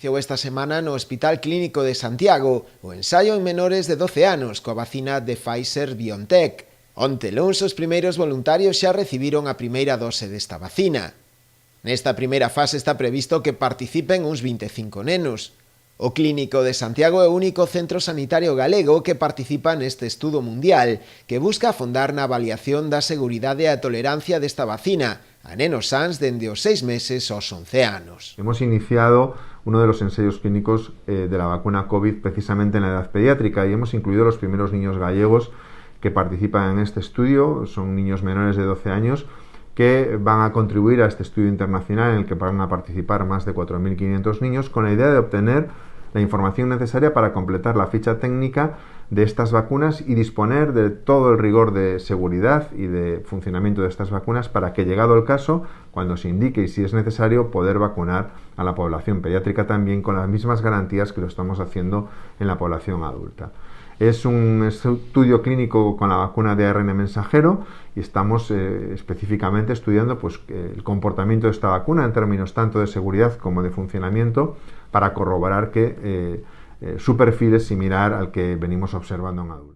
Iniciou esta semana no Hospital Clínico de Santiago o ensaio en menores de 12 anos coa vacina de Pfizer-BioNTech. Onte luns os primeiros voluntarios xa recibiron a primeira dose desta vacina. Nesta primeira fase está previsto que participen uns 25 nenos. O Clínico de Santiago é o único centro sanitario galego que participa neste estudo mundial que busca afondar na avaliación da seguridade e a tolerancia desta vacina a nenos sans dende os 6 meses aos 11 anos. Hemos iniciado uno de los ensayos clínicos de la vacuna COVID precisamente en la edad pediátrica y hemos incluido los primeros niños gallegos que participan en este estudio. Son niños menores de 12 años que van a contribuir a este estudio internacional en el que van a participar más de 4.500 niños con la idea de obtener la información necesaria para completar la ficha técnica de estas vacunas y disponer de todo el rigor de seguridad y de funcionamiento de estas vacunas para que, llegado el caso, cuando se indique y si es necesario, poder vacunar a la población pediátrica también con las mismas garantías que lo estamos haciendo en la población adulta. Es un estudio clínico con la vacuna de ARN mensajero y estamos específicamente estudiando el comportamiento de esta vacuna en términos tanto de seguridad como de funcionamiento para corroborar que su perfil es similar al que venimos observando en adultos.